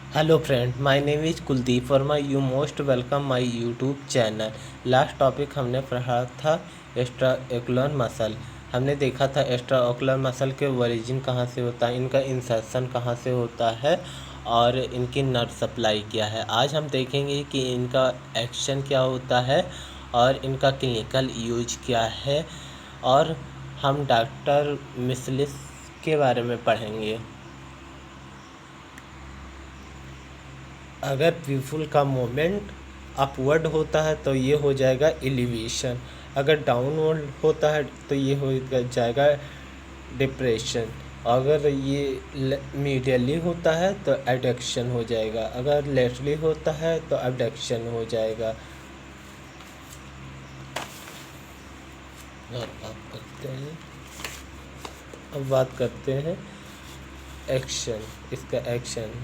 Hello friend, my name is Kuldeep Verma. You most welcome my YouTube channel. Last topic हमने पढ़ा था extraocular muscle. हमने देखा था एक्स्ट्राओकुलर मसल के ओरिजिन कहाँ से होता है, इनका इंसर्शन कहाँ से होता है और इनकी नर्व सप्लाई क्या है। आज हम देखेंगे कि इनका एक्शन क्या होता है और इनका क्लिनिकल यूज क्या है और हम डॉक्टर मिसलिस के बारे में पढ़ेंगे। अगर पीपुल का मोमेंट अपवर्ड होता है तो ये हो जाएगा एलिवेशन, अगर डाउनवर्ड होता है तो ये हो जाएगा डिप्रेशन, अगर ये मीडियली होता है तो एडक्शन हो जाएगा, अगर लेटरली होता है तो एबडक्शन हो जाएगा। और अब बात करते हैं एक्शन, इसका एक्शन।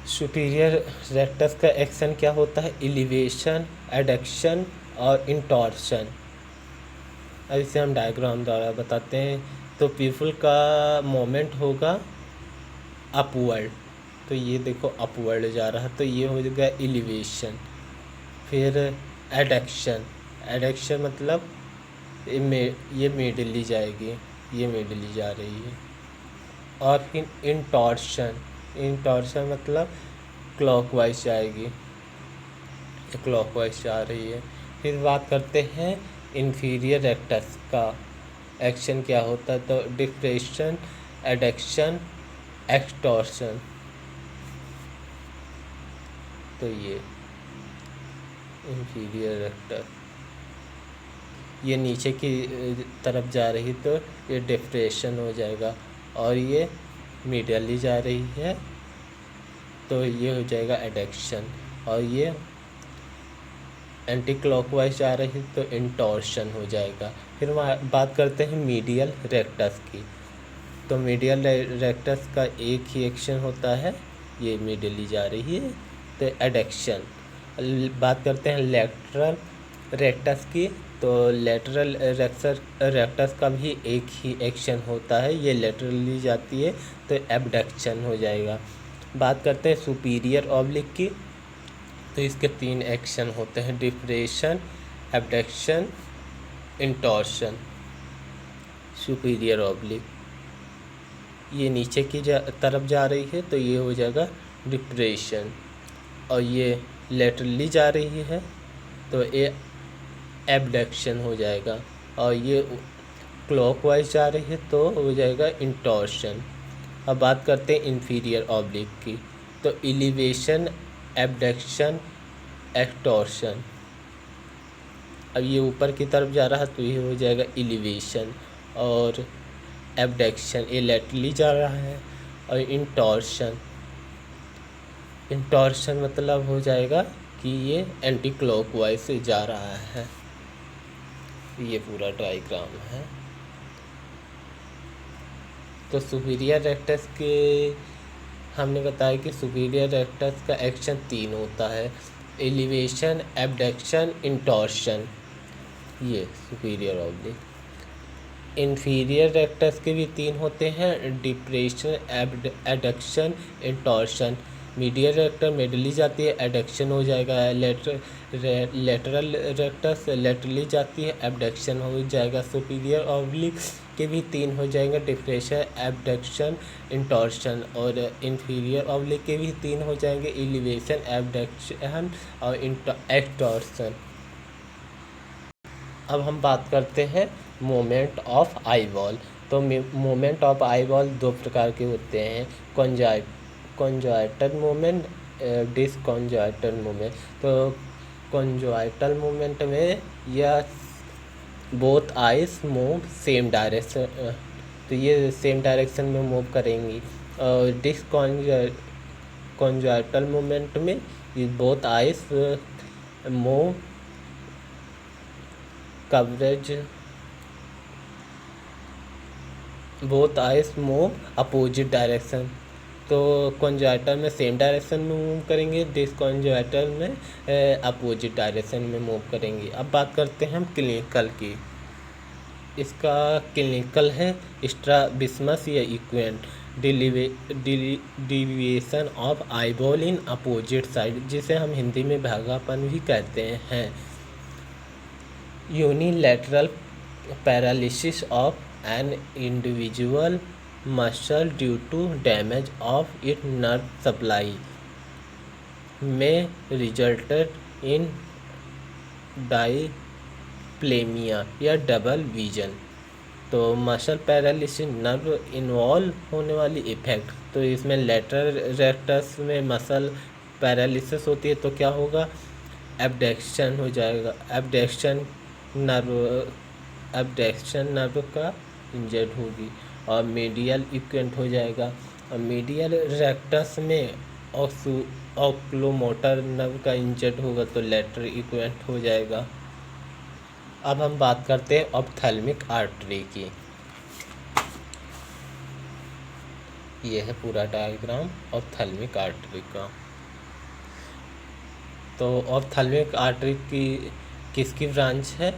सुपीरियर रेक्टस का एक्शन क्या होता है? एलिवेशन, एडक्शन और इंटॉर्शन। अब इसे हम डायग्राम द्वारा बताते हैं। तो पीपल का मोमेंट होगा अपवर्ड, तो ये देखो अपवर्ड जा रहा है तो ये हो जाएगा एलिवेशन। फिर एडक्शन, एडक्शन मतलब ये मिडली जाएगी, ये मिडली जा रही है। और फिर इंटॉर्शन, इंटॉर्शन मतलब क्लॉकवाइज जाएगी, क्लॉकवाइज जा रही है। फिर बात करते हैं इन्फीरियर रेक्टस का एक्शन क्या होता है। तो डिप्रेशन, एडक्शन, एक्सटॉर्शन। तो ये इन्फीरियर रेक्टस ये नीचे की तरफ जा रही तो ये डिप्रेशन हो जाएगा, और ये मीडियली जा रही है तो ये हो जाएगा एडक्शन, और ये एंटी क्लॉकवाइज जा रही है तो इंटॉर्शन हो जाएगा। फिर बात करते हैं मीडियल रेक्टस की। तो मीडियल रेक्टस का एक ही एक्शन होता है, ये मिडली जा रही है तो एडक्शन। बात करते हैं लेटरल रेक्टस की। तो लेटरल रेक्टस का भी एक ही एक्शन होता है, ये लेटरली जाती है तो एबडक्शन हो जाएगा। बात करते हैं सुपीरियर ऑब्लिक की। तो इसके 3 एक्शन होते हैं, डिप्रेशन, एबडक्शन, इंटॉर्शन। सुपीरियर ऑब्लिक ये नीचे की तरफ जा रही है तो ये हो जाएगा डिप्रेशन, और ये लेटरली जा रही है तो ये एबडक्शन हो जाएगा, और ये क्लॉकवाइज जा रही है तो हो जाएगा इंटॉर्शन। अब बात करते हैं इन्फीरियर ऑब्लिक की। तो एलिवेशन, एबडक्शन, एक्सटॉर्शन। अब ये ऊपर की तरफ जा रहा है तो ये हो जाएगा एलिवेशन, और एबडक्शन ये लेटरली जा रहा है, और इंटॉर्शन, इंटॉर्शन मतलब हो जाएगा कि ये एंटी क्लॉकवाइज से जा रहा है। ये पूरा डायग्राम है। तो सुपीरियर रेक्टस के हमने बताया कि सुपीरियर रेक्टस का एक्शन 3 होता है, एलिवेशन, एबडक्शन, इंटॉर्शन। ये सुपीरियर ऑब्लिक। इन्फीरियर रेक्टस के भी 3 होते हैं, डिप्रेशन, एडक्शन, इंटॉर्शन। मीडियल रेक्टर मिडली जाती है, एडक्शन हो जाएगा। लेटरल रेक्टस लेटरली जाती है, एबडक्शन हो जाएगा। सुपीरियर ऑब्लिक के भी 3 हो जाएंगे, डिप्रेशन, एबडक्शन, इंटॉर्शन। और इन्फीरियर ऑब्लिक के भी 3 हो जाएंगे, एलिवेशन, एबडक्शन और एक्सटॉर्शन। अब हम बात करते हैं मोमेंट ऑफ आई बॉल। तो मोमेंट ऑफ आई बॉल 2 प्रकार के होते हैं, कॉन्जॉइटल मोमेंट, डिसकॉन्जॉइटल मोमेंट। तो कॉन्जॉइटल मोमेंट में यह both eyes move same direction, तो ये सेम डायरेक्शन में मूव करेंगी। और डिसकॉन्जॉइटल मोमेंट में ये both eyes move coverage, both eyes move opposite direction. तो कॉन्जॉइटल में सेम डायरेक्शन में मूव करेंगे, डिसकॉन्जॉइटल में अपोजिट डायरेक्शन में मूव करेंगे। अब बात करते हैं हम क्लिनिकल की। इसका क्लिनिकल है स्ट्राबिस्मस या squint deviation of eyeball in opposite side, जिसे हम हिंदी में भागापन भी कहते हैं। Unilateral paralysis of an individual muscle due to damage of it nerve supply may resulted in diplopia या डबल विजन। तो मसल पैरालिसिस नर्व इन्वॉल्व होने वाली इफेक्ट, तो इसमें लेटरल रेक्टस में मसल पैरालिसिस होती है तो क्या होगा, एब्डक्शन हो जाएगा, एब्डक्शन नर्व का इंजर्ड होगी और मीडियल इक्वेंट हो जाएगा। और मीडियल रेक्टस में ऑक्लोमोटर नर्व का इंजर्ड होगा तो लेटरल इक्वेंट हो जाएगा। अब हम बात करते हैं ऑप्थेल्मिक आर्टरी की। यह है पूरा डायग्राम ऑप्थेल्मिक आर्टरी का। तो ऑप्थेल्मिक आर्टरी की किसकी ब्रांच है,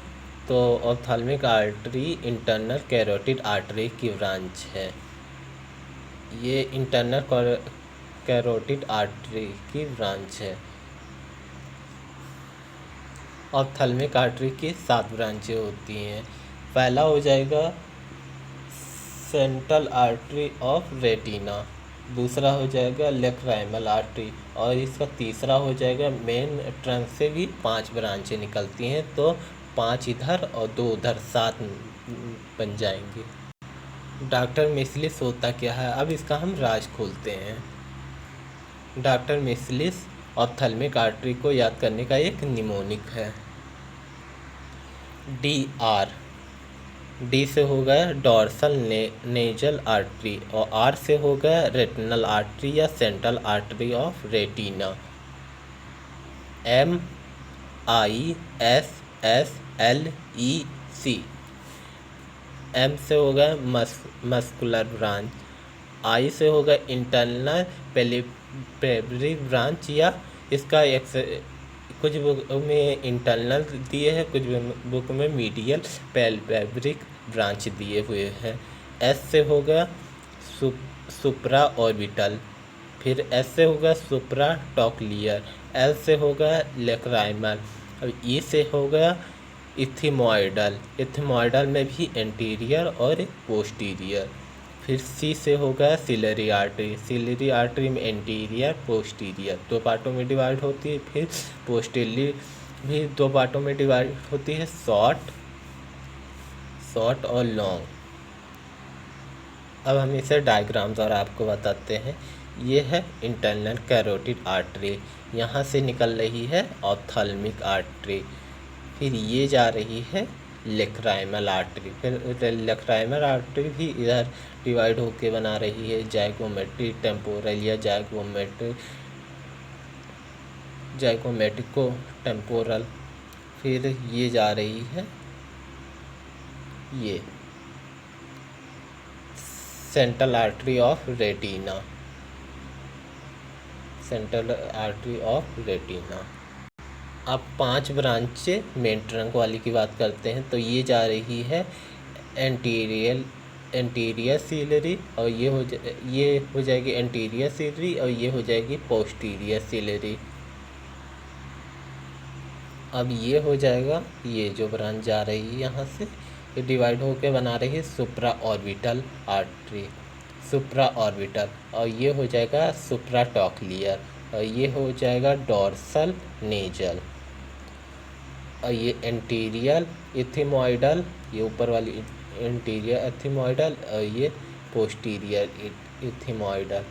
तो ophthalmic artery internal carotid artery की ब्रांच है। ये इंटरनल कैरोटिड आर्टरी की ब्रांच है। ऑप्थेल्मिक आर्टरी की 7 ब्रांचें होती हैं। पहला हो जाएगा सेंट्रल आर्टरी ऑफ रेटिना, दूसरा हो जाएगा लेक्राइमल आर्टरी और इसका तीसरा हो जाएगा मेन ट्रंक से भी 5 ब्रांचें निकलती हैं, तो 5 इधर और 2 उधर 7 बन जाएंगे। डॉक्टर मिसलिस होता क्या है, अब इसका हम राज खोलते हैं। डॉक्टर मिसलिस ऑप्थेल्मिक आर्टरी को याद करने का एक निमोनिक है। डी से हो गया डॉर्सल नेजल आर्टरी और आर से हो गया रेटिनल आर्टरी या central artery of retina. MISSLEC, M से हो गया मस्कुलर ब्रांच, आई से हो गया इंटरनल पेरिफेरल ब्रांच या इसका कुछ बुक में इंटरनल दिए हैं, कुछ बुक में मीडियल पेरिफेरल ब्रांच दिए हुए हैं। एस से होगा सुप्रा ऑर्बिटल, फिर एस से होगा सुप्रा टॉक्लियर, एल से होगा लेक्राइमल, अब ई से होगा इथिमोइडल, इथिमोइडल में भी एंटीरियर और पोस्टीरियर, फिर सी से होगा सिलरी आर्टरी, सिलरी आर्टरी में एंटीरियर पोस्टीरियर 2 पार्टों में डिवाइड होती है, फिर पोस्टीरियर भी 2 पार्टों में डिवाइड होती है, शॉर्ट और लॉन्ग। अब हम इसे डायग्राम द्वारा आपको बताते हैं। ये है इंटरनल कैरोटिड आर्टरी, यहाँ से निकल रही है ऑप्थेल्मिक आर्टरी, फिर ये जा रही है लेक्राइमल आर्टरी, फिर लेक्राइमल आर्टरी भी इधर डिवाइड होके बना रही है जाइगोमेट्रिक टेम्पोरल या जाइगोमेटिको टेम्पोरल, फिर ये जा रही है ये central artery of retina, central artery of retina. अब 5 ब्रांचें मेन ट्रंक वाली की बात करते हैं, तो ये जा रही है एंटीरियर सिलरी और ये हो जाएगी एंटीरियर सिलरी और ये हो जाएगी पोस्टीरियर सिलरी। अब ये हो जाएगा, ये जो ब्रांच जा रही है यहाँ से ये डिवाइड होकर बना रही है सुप्रा ऑर्बिटल आर्टरी, सुप्रा ऑर्बिटल, और ये हो जाएगा सुप्रा टॉक्लियर और ये हो जाएगा डॉर्सल नेजल, और ये एंटीरियर इथिमोइडल, ये ऊपर वाली एंटीरियर इथिमोइडल और ये पोस्टीरियर इथिमोइडल।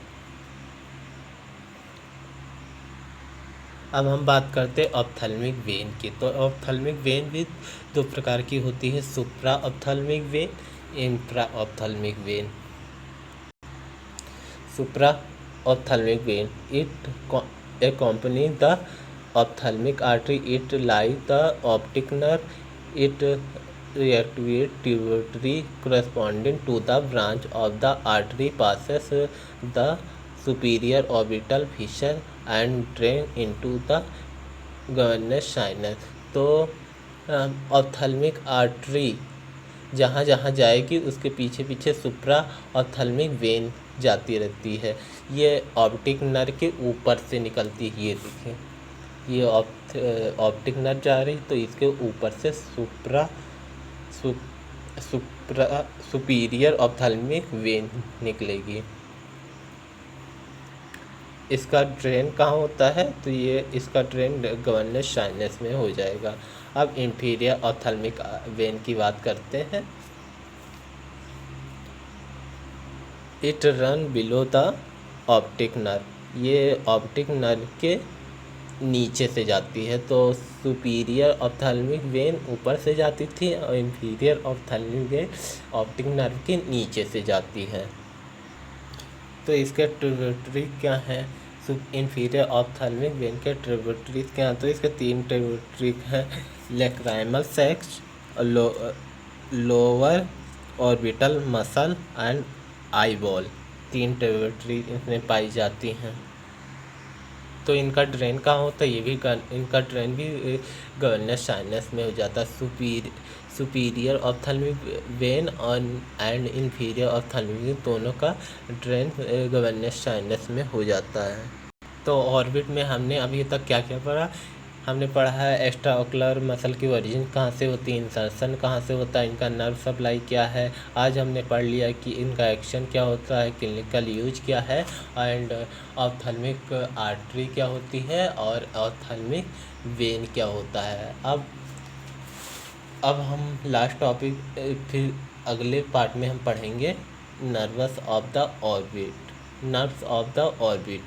अब हम बात करते हैं ऑप्थेल्मिक वेन की। तो ऑप्थेल्मिक वेन भी 2 प्रकार की होती है, supra ophthalmic vein, infra ophthalmic vein. Supra ophthalmic vein it accompany the ophthalmic artery, it lies the optic nerve, it reactivate tributary corresponding to the branch of the artery passes the superior orbital fissure and drain into the Guyonous sinus। तो ophthalmic artery जहाँ जहाँ जाएगी उसके पीछे पीछे सुप्रा ophthalmic when जाती रहती है। ये ऑप्टिक नर्व के ऊपर से निकलती है, ये देखिए, ये ऑप्टिक नर्व जा रही तो इसके ऊपर से सुपीरियर ऑप्थेल्मिक वेन निकलेगी। इसका ड्रेन कहाँ होता है? तो ये इसका ड्रेन गवर्नस साइनस में हो जाएगा। अब इंफीरियर ऑप्थेल्मिक वेन की बात करते हैं। It run below the optic nerve, ये ऑप्टिक नर्व के नीचे से जाती है। तो सुपीरियर ऑप्थेल्मिक वेन ऊपर से जाती थी और inferior ophthalmic when optic nerve के नीचे से जाती है। तो इसके ट्रिब्यूटरी क्या है? इंफीरियर ऑप्थेल्मिक वेन के ट्रिब्यूटरीज क्या हैं? तो इसके 3 ट्रिब्यूटरी हैं, lacrimal sacs, lower orbital muscle and eyeball. 3 tributary इसमें पाई जाती हैं। तो इनका ड्रेन कहाँ होता है? ये भी इनका ड्रेन भी गवर्नस साइनस में हो जाता है। Superior ophthalmic when and inferior ophthalmic when दोनों का ड्रेन गवर्नस साइनस में हो जाता है। तो ऑर्बिट में हमने अभी तक क्या क्या पढ़ा? हमने पढ़ा है एक्स्ट्रा ओकुलर मसल की ओरिजिन कहाँ से होती है, इंसर्शन कहाँ से होता है, इनका नर्व सप्लाई क्या है। आज हमने पढ़ लिया कि इनका एक्शन क्या होता है, क्लिनिकल यूज क्या है, एंड ऑप्थेल्मिक आर्टरी क्या होती है और ऑप्थेल्मिक वेन क्या होता है। अब हम लास्ट टॉपिक फिर अगले पार्ट में हम पढ़ेंगे nerves of the orbit, nerves of the orbit.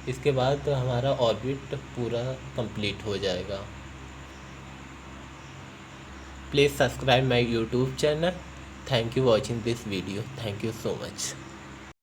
इसके बाद हमारा ऑर्बिट पूरा कंप्लीट हो जाएगा। Please subscribe my YouTube channel. Thank you watching this video. Thank you so much.